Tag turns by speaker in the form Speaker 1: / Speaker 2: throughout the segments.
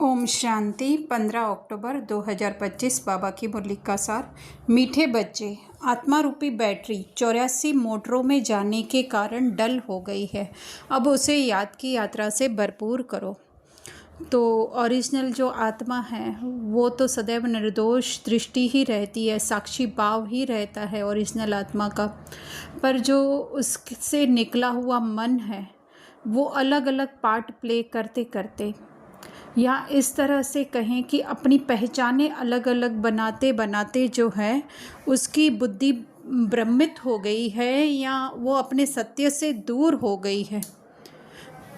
Speaker 1: ओम शांति 15 अक्टूबर 2025 बाबा की मुरली का सार। मीठे बच्चे, आत्मा रूपी बैटरी 84 मोटरों में जाने के कारण डल हो गई है। अब उसे याद की यात्रा से भरपूर करो। तो ओरिजिनल जो आत्मा है वो तो सदैव निर्दोष दृष्टि ही रहती है, साक्षी भाव ही रहता है ओरिजिनल आत्मा का। पर जो उससे निकला हुआ मन है वो अलग अलग पार्ट प्ले करते करते, या इस तरह से कहें कि अपनी पहचानें अलग अलग बनाते बनाते जो है उसकी बुद्धि भ्रमित हो गई है, या वो अपने सत्य से दूर हो गई है।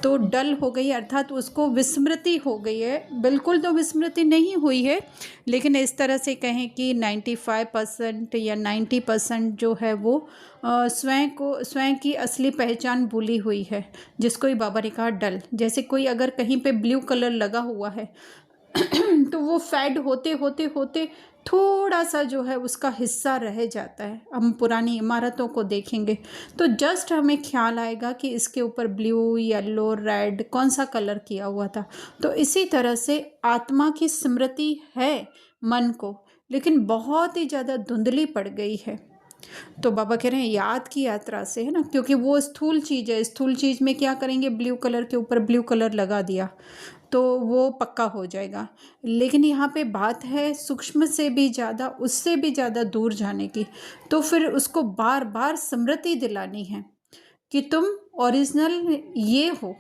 Speaker 1: तो डल हो गई अर्थात उसको विस्मृति हो गई है। बिल्कुल तो विस्मृति नहीं हुई है, लेकिन इस तरह से कहें कि 95% या 90% जो है वो स्वयं की असली पहचान भूली हुई है, जिसको ही बाबा ने कहा डल। जैसे कोई अगर कहीं पे ब्लू कलर लगा हुआ है तो वो फेड होते होते होते थोड़ा सा जो है उसका हिस्सा रह जाता है। हम पुरानी इमारतों को देखेंगे तो जस्ट हमें ख्याल आएगा कि इसके ऊपर ब्लू, येलो, रेड कौन सा कलर किया हुआ था। तो इसी तरह से आत्मा की स्मृति है मन को, लेकिन बहुत ही ज़्यादा धुंधली पड़ गई है। तो बाबा कह रहे हैं याद की यात्रा से, है ना, क्योंकि वो स्थूल चीज़ है। स्थूल चीज़ में क्या करेंगे, ब्लू कलर के ऊपर ब्लू कलर लगा दिया तो वो पक्का हो जाएगा। लेकिन यहाँ पे बात है सूक्ष्म से भी ज़्यादा, उससे भी ज़्यादा दूर जाने की। तो फिर उसको बार बार स्मृति दिलानी है कि तुम ओरिजिनल ये हो,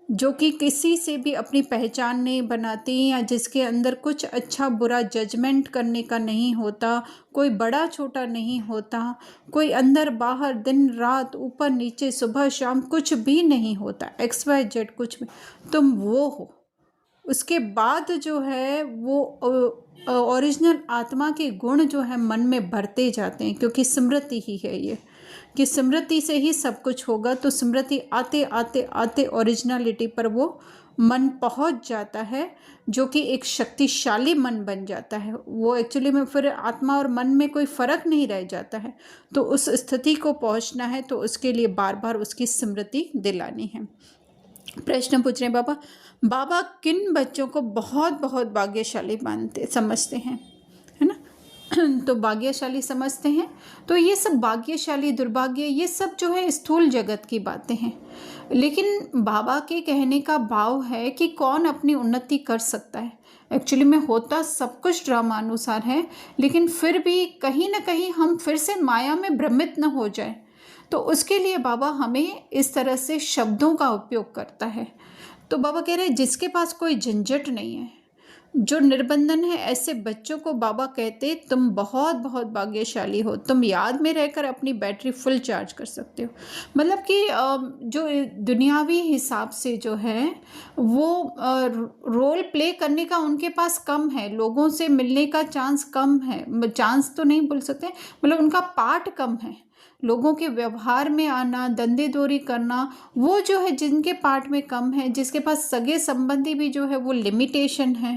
Speaker 1: जो कि किसी से भी अपनी पहचान नहीं बनाती, या जिसके अंदर कुछ अच्छा बुरा जजमेंट करने का नहीं होता, कोई बड़ा छोटा नहीं होता, कोई अंदर बाहर दिन रात ऊपर नीचे सुबह शाम कुछ भी नहीं होता, XYZ कुछ भी। तुम वो हो। उसके बाद जो है वो ओरिजिनल आत्मा के गुण जो है मन में भरते जाते हैं, क्योंकि स्मृति ही है ये, कि स्मृति से ही सब कुछ होगा। तो स्मृति आते आते आते ओरिजिनलिटी पर वो मन पहुंच जाता है, जो कि एक शक्तिशाली मन बन जाता है। वो एक्चुअली में फिर आत्मा और मन में कोई फ़र्क नहीं रह जाता है। तो उस स्थिति को पहुंचना है तो उसके लिए बार बार उसकी स्मृति दिलानी है। प्रश्न पूछ रहे हैं बाबा किन बच्चों को बहुत बहुत भाग्यशाली समझते हैं, है ना। तो भाग्यशाली समझते हैं, तो ये सब भाग्यशाली दुर्भाग्य ये सब जो है स्थूल जगत की बातें हैं। लेकिन बाबा के कहने का भाव है कि कौन अपनी उन्नति कर सकता है। एक्चुअली में होता सब कुछ ड्रामानुसार है, लेकिन फिर भी कहीं ना कहीं हम फिर से माया में भ्रमित न हो जाए, तो उसके लिए बाबा हमें इस तरह से शब्दों का उपयोग करता है। तो बाबा कह रहे हैं जिसके पास कोई झंझट नहीं है, जो निर्बंधन है, ऐसे बच्चों को बाबा कहते तुम बहुत बहुत भाग्यशाली हो। तुम याद में रहकर अपनी बैटरी फुल चार्ज कर सकते हो। मतलब कि जो दुनियावी हिसाब से जो है वो रोल प्ले करने का उनके पास कम है, लोगों से मिलने का चांस कम है, चांस तो नहीं बोल सकते, मतलब उनका पार्ट कम है। लोगों के व्यवहार में आना, धंधेदौरी करना, वो जो है जिनके पार्ट में कम है, जिसके पास सगे संबंधी भी जो है वो लिमिटेशन है।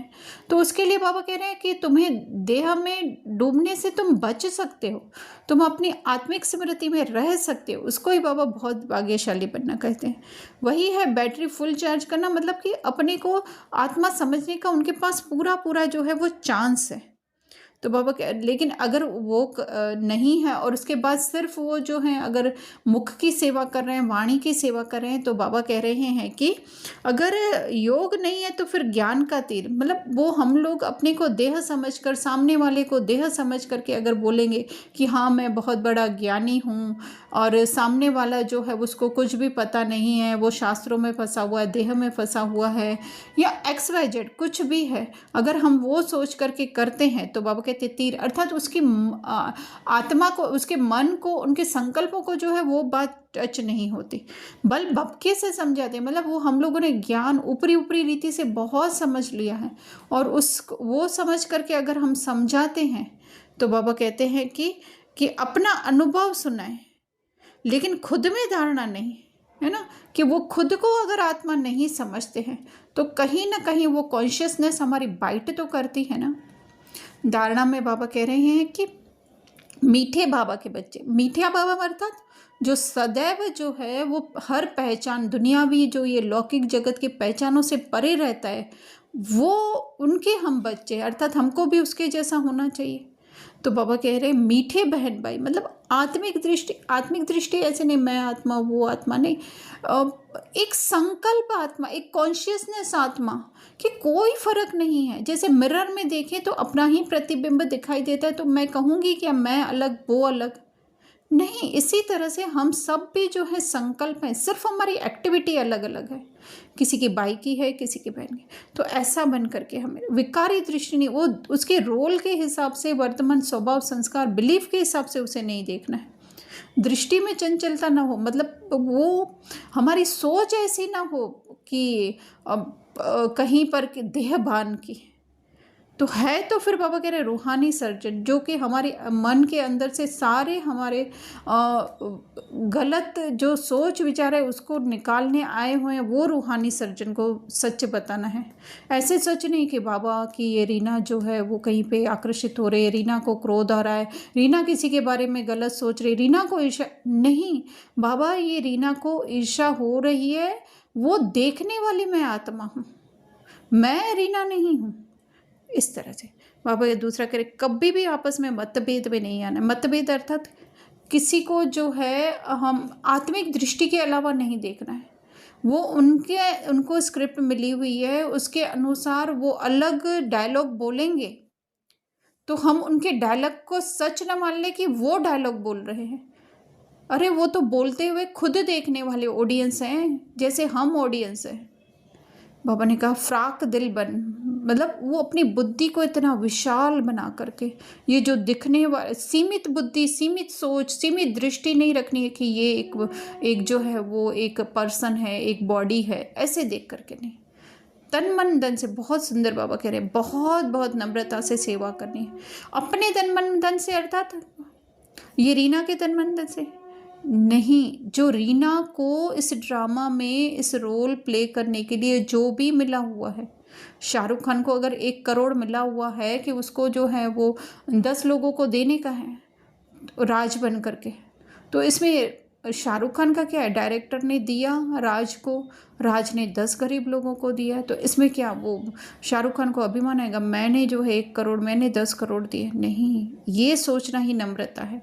Speaker 1: तो उसके लिए बाबा कह रहे हैं कि तुम्हें देह में डूबने से तुम बच सकते हो, तुम अपनी आत्मिक स्मृति में रह सकते हो। उसको ही बाबा बहुत भाग्यशाली बनना कहते हैं। वही है बैटरी फुल चार्ज करना, मतलब कि अपने को आत्मा समझने का उनके पास पूरा पूरा जो है वो चांस है। तो बाबा लेकिन अगर वो नहीं है और उसके बाद सिर्फ वो जो है अगर मुख की सेवा कर रहे हैं, वाणी की सेवा कर रहे हैं, तो बाबा कह रहे हैं कि अगर योग नहीं है तो फिर ज्ञान का तीर, मतलब वो हम लोग अपने को देह समझकर, सामने वाले को देह समझ करके अगर बोलेंगे कि हाँ मैं बहुत बड़ा ज्ञानी हूँ, और सामने वाला जो है उसको कुछ भी पता नहीं है, वो शास्त्रों में फंसा हुआ है, देह में फंसा हुआ है, या XYZ कुछ भी है, अगर हम वो सोच करके करते हैं तो बाबा कहते तीर अर्थात उसकी आत्मा को, उसके मन को, उनके संकल्पों को जो है वो बात टच नहीं होती, बल भपके से समझाते हैं। मतलब वो हम लोगों ने ज्ञान ऊपरी ऊपरी रीति से बहुत समझ लिया है, और वो समझ करके अगर हम समझाते हैं तो बाबा कहते हैं कि अपना अनुभव सुनाएं, लेकिन खुद में धारणा नहीं, है ना, कि वो खुद को अगर आत्मा नहीं समझते हैं तो कहीं ना कहीं वो कॉन्शियसनेस हमारी बाइट तो करती है ना। धारणा में बाबा कह रहे हैं कि मीठे बाबा के बच्चे, मीठा बाबा अर्थात जो सदैव जो है वो हर पहचान, दुनियावी जो ये लौकिक जगत की पहचानों से परे रहता है, वो उनके हम बच्चे, अर्थात हमको भी उसके जैसा होना चाहिए। तो बाबा कह रहे हैं मीठे बहन भाई, मतलब आत्मिक दृष्टि ऐसे नहीं मैं आत्मा वो आत्मा नहीं, एक संकल्प आत्मा, एक कॉन्शियसनेस आत्मा कि कोई फर्क नहीं है। जैसे मिरर में देखें तो अपना ही प्रतिबिंब दिखाई देता है, तो मैं कहूँगी कि मैं अलग वो अलग नहीं। इसी तरह से हम सब भी जो है संकल्प हैं, सिर्फ हमारी एक्टिविटी अलग अलग है, किसी की बाई की है किसी की बहन की। तो ऐसा बन करके हमें विकारी दृष्टि नहीं, वो उसके रोल के हिसाब से, वर्तमान स्वभाव संस्कार बिलीफ के हिसाब से उसे नहीं देखना है। दृष्टि में चंचलता ना हो, मतलब वो हमारी सोच ऐसी ना हो कि कहीं पर देहभान की तो है। तो फिर बाबा कह रहे रूहानी सर्जन, जो कि हमारे मन के अंदर से सारे हमारे गलत जो सोच विचार है उसको निकालने आए हुए हैं, वो रूहानी सर्जन को सच बताना है। ऐसे सच नहीं कि बाबा की ये रीना जो है वो कहीं पे आकर्षित हो रही है, रीना को क्रोध आ रहा है, रीना किसी के बारे में गलत सोच रही, रीना को ईर्ष्या नहीं। बाबा ये रीना को ईर्ष्या हो रही है, वो देखने वाली मैं आत्मा हूँ, मैं रीना नहीं हूँ। इस तरह से बाबा ये दूसरा करे कभी भी आपस में मतभेद में नहीं आना। मतभेद अर्थात किसी को जो है हम आत्मिक दृष्टि के अलावा नहीं देखना है। वो उनको स्क्रिप्ट मिली हुई है, उसके अनुसार वो अलग डायलॉग बोलेंगे तो हम उनके डायलॉग को सच न मान ले कि वो डायलॉग बोल रहे हैं। अरे वो तो बोलते हुए खुद देखने वाले ऑडियंस हैं, जैसे हम ऑडियंस हैं। बाबा ने कहा फ्राक दिल बन, मतलब वो अपनी बुद्धि को इतना विशाल बना करके, ये जो दिखने वाला सीमित बुद्धि, सीमित सोच, सीमित दृष्टि नहीं रखनी है कि ये एक जो है वो एक पर्सन है, एक बॉडी है, ऐसे देख करके नहीं। तन मन धन से, बहुत सुंदर बाबा कह रहे हैं, बहुत बहुत नम्रता से सेवा करनी है अपने तन मन धन से, अर्थात ये रीना के तन मन धन से नहीं। जो रीना को इस ड्रामा में इस रोल प्ले करने के लिए जो भी मिला हुआ है, शाहरुख खान को अगर 1 करोड़ मिला हुआ है कि उसको जो है वो 10 लोगों को देने का है राज बन करके, तो इसमें शाहरुख खान का क्या है, डायरेक्टर ने दिया राज को, राज ने 10 गरीब लोगों को दिया, तो इसमें क्या वो शाहरुख खान को अभिमान आएगा मैंने जो है 1 करोड़, मैंने 10 करोड़ दिए? नहीं, ये सोचना ही नम्रता है।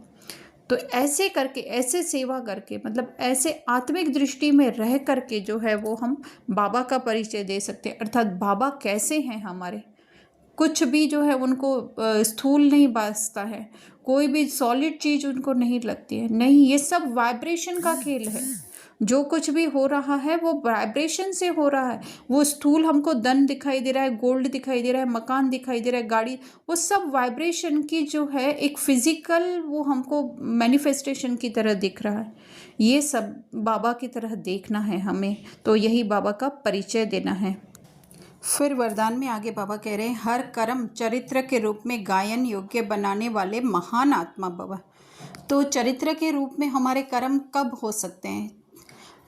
Speaker 1: तो ऐसे करके, ऐसे सेवा करके, मतलब ऐसे आत्मिक दृष्टि में रह करके जो है वो हम बाबा का परिचय दे सकते हैं। अर्थात बाबा कैसे हैं हमारे, कुछ भी जो है उनको स्थूल नहीं बासता है, कोई भी सॉलिड चीज़ उनको नहीं लगती है, नहीं, ये सब वाइब्रेशन का खेल है। जो कुछ भी हो रहा है वो वाइब्रेशन से हो रहा है। वो स्थूल हमको धन दिखाई दे रहा है, गोल्ड दिखाई दे रहा है, मकान दिखाई दे रहा है, गाड़ी, वो सब वाइब्रेशन की जो है एक फिजिकल वो हमको मैनिफेस्टेशन की तरह दिख रहा है। ये सब बाबा की तरह देखना है हमें, तो यही बाबा का परिचय देना है। फिर वरदान में आगे बाबा कह रहे हैं हर कर्म चरित्र के रूप में गायन योग्य बनाने वाले महान आत्मा बाबा। तो चरित्र के रूप में हमारे कर्म कब हो सकते हैं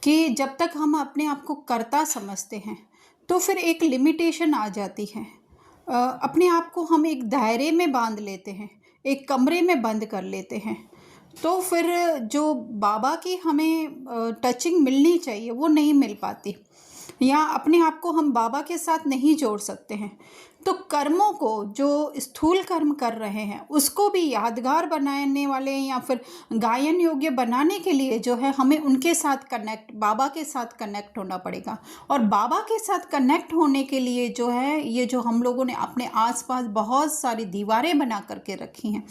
Speaker 1: कि जब तक हम अपने आप को कर्ता समझते हैं तो फिर एक लिमिटेशन आ जाती है। अपने आप को हम एक दायरे में बांध लेते हैं, एक कमरे में बंद कर लेते हैं, तो फिर जो बाबा की हमें टचिंग मिलनी चाहिए वो नहीं मिल पाती, या अपने आप को हम बाबा के साथ नहीं जोड़ सकते हैं। तो कर्मों को, जो स्थूल कर्म कर रहे हैं उसको भी यादगार बनाने वाले या फिर गायन योग्य बनाने के लिए जो है हमें उनके साथ कनेक्ट, बाबा के साथ कनेक्ट होना पड़ेगा। और बाबा के साथ कनेक्ट होने के लिए जो है ये जो हम लोगों ने अपने आसपास बहुत सारी दीवारें बना करके रखी हैं,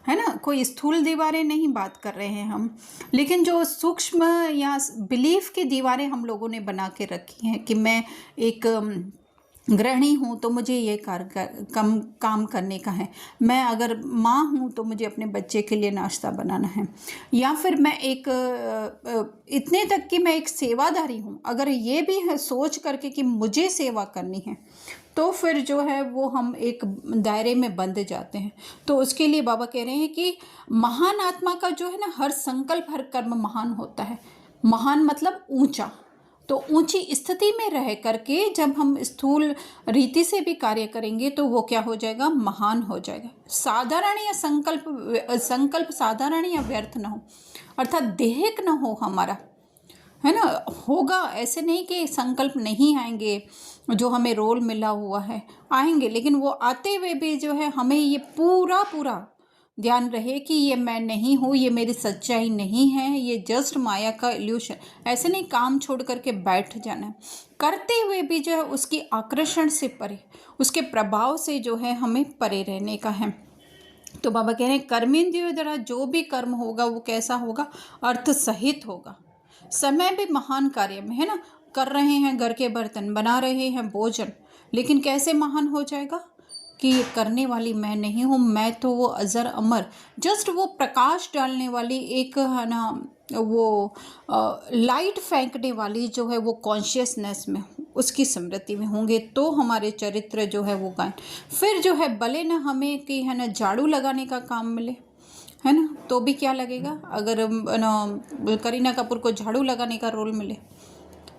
Speaker 1: है ना, कोई स्थूल दीवारें नहीं बात कर रहे हैं हम, लेकिन जो सूक्ष्म या बिलीफ की दीवारें हम लोगों ने बना के रखी हैं कि मैं एक गृहिणी हूँ तो मुझे ये काम करने का है, मैं अगर माँ हूँ तो मुझे अपने बच्चे के लिए नाश्ता बनाना है, या फिर मैं एक इतने तक कि मैं एक सेवादारी हूँ, अगर ये भी है सोच करके कि मुझे सेवा करनी है, तो फिर जो है वो हम एक दायरे में बंध जाते हैं। तो उसके लिए बाबा कह रहे हैं कि महान आत्मा का जो है ना हर संकल्प, हर कर्म महान होता है। महान मतलब ऊंचा, तो ऊंची स्थिति में रह करके जब हम स्थूल रीति से भी कार्य करेंगे तो वो क्या हो जाएगा, महान हो जाएगा। साधारण या संकल्प साधारण या व्यर्थ ना हो, अर्थात देहिक ना हो हमारा, है ना। होगा, ऐसे नहीं कि संकल्प नहीं आएंगे, जो हमें रोल मिला हुआ है आएंगे, लेकिन वो आते हुए भी जो है हमें ये पूरा पूरा ध्यान रहे कि ये मैं नहीं हूँ, ये मेरी सच्चाई नहीं है, ये जस्ट माया का इल्यूशन। ऐसे नहीं काम छोड़ करके बैठ जाना है, करते हुए भी जो है उसकी आकर्षण से परे, उसके प्रभाव से जो है हमें परे रहने का है। तो बाबा कह रहे हैं कर्मेंद्रियों द्वारा जो भी कर्म होगा वो कैसा होगा, अर्थ सहित होगा। समय भी महान कार्य में है ना, कर रहे हैं घर के बर्तन, बना रहे हैं भोजन, लेकिन कैसे महान हो जाएगा कि ये करने वाली मैं नहीं हूँ, मैं तो वो अजर अमर, जस्ट वो प्रकाश डालने वाली एक है ना, वो लाइट फेंकने वाली जो है वो कॉन्शियसनेस में, उसकी स्मृति में होंगे तो हमारे चरित्र जो है वो गायन। फिर जो है भले ना हमें कि है ना झाड़ू लगाने का काम मिले, है ना, तो भी क्या लगेगा अगर ना करीना कपूर को झाड़ू लगाने का रोल मिले,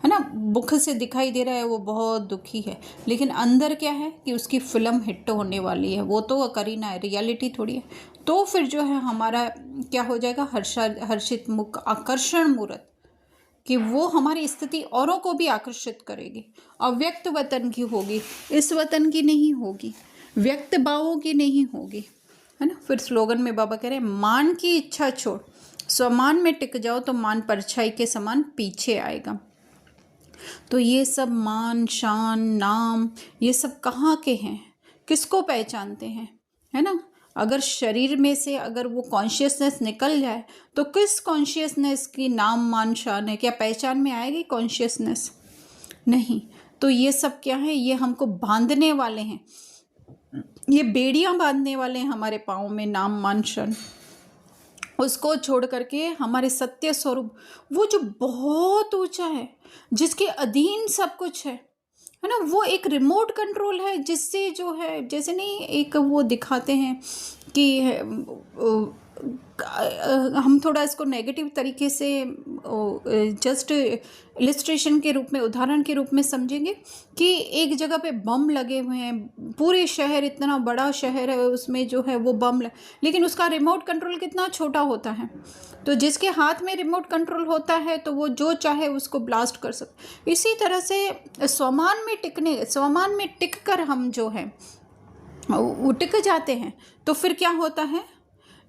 Speaker 1: है ना, मुख से दिखाई दे रहा है वो बहुत दुखी है, लेकिन अंदर क्या है कि उसकी फिल्म हिट होने वाली है, वो तो करीना है, रियलिटी थोड़ी है। तो फिर जो है हमारा क्या हो जाएगा, हर्षित मुख, आकर्षण मूर्त, कि वो हमारी स्थिति औरों को भी आकर्षित करेगी। अव्यक्त वतन की होगी, इस वतन की नहीं होगी, व्यक्त भावों की नहीं होगी, है ना। फिर स्लोगन में बाबा कह रहे हैं मान की इच्छा छोड़, स्वमान में टिक जाओ तो मान परछाई के समान पीछे आएगा। तो ये सब मान शान नाम ये सब कहाँ के हैं, किसको पहचानते हैं, है ना। अगर शरीर में से अगर वो कॉन्शियसनेस निकल जाए तो किस कॉन्शियसनेस की नाम मान शान है, क्या पहचान में आएगी कॉन्शियसनेस? नहीं। तो ये सब क्या है, ये हमको बांधने वाले हैं, ये बेड़ियां बांधने वाले हैं हमारे पाँव में, नाम मान शान। उसको छोड़ करके हमारे सत्य स्वरूप, वो जो बहुत ऊंचा है, जिसके अधीन सब कुछ है ना, वो एक रिमोट कंट्रोल है, जिससे जो है जैसे नहीं एक वो दिखाते हैं कि हम थोड़ा इसको नेगेटिव तरीके से जस्ट इलिस्ट्रेशन के रूप में, उदाहरण के रूप में समझेंगे कि एक जगह पे बम लगे हुए हैं, पूरे शहर, इतना बड़ा शहर है, उसमें जो है वो बम लेकिन उसका रिमोट कंट्रोल कितना छोटा होता है। तो जिसके हाथ में रिमोट कंट्रोल होता है तो वो जो चाहे उसको ब्लास्ट कर सकते। इसी तरह से स्वमान में टिक कर हम जो है वो टिक जाते हैं, तो फिर क्या होता है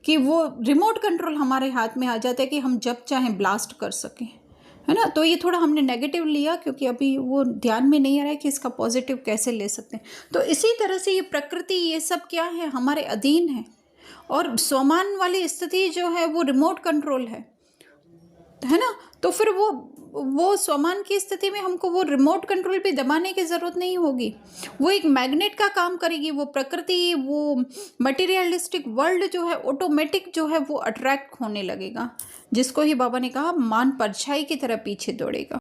Speaker 1: कि वो रिमोट कंट्रोल हमारे हाथ में आ जाता है कि हम जब चाहें ब्लास्ट कर सकें, है ना। तो ये थोड़ा हमने नेगेटिव लिया क्योंकि अभी वो ध्यान में नहीं आ रहा है कि इसका पॉजिटिव कैसे ले सकते हैं। तो इसी तरह से ये प्रकृति, ये सब क्या है, हमारे अधीन है, और स्वमान वाली स्थिति जो है वो रिमोट कंट्रोल है ना। तो फिर वो स्वमान की स्थिति में हमको वो रिमोट कंट्रोल पे दबाने की ज़रूरत नहीं होगी, वो एक मैग्नेट का काम करेगी, वो प्रकृति, वो मटेरियलिस्टिक वर्ल्ड जो है ऑटोमेटिक जो है वो अट्रैक्ट होने लगेगा, जिसको ही बाबा ने कहा मान परछाई की तरह पीछे दौड़ेगा।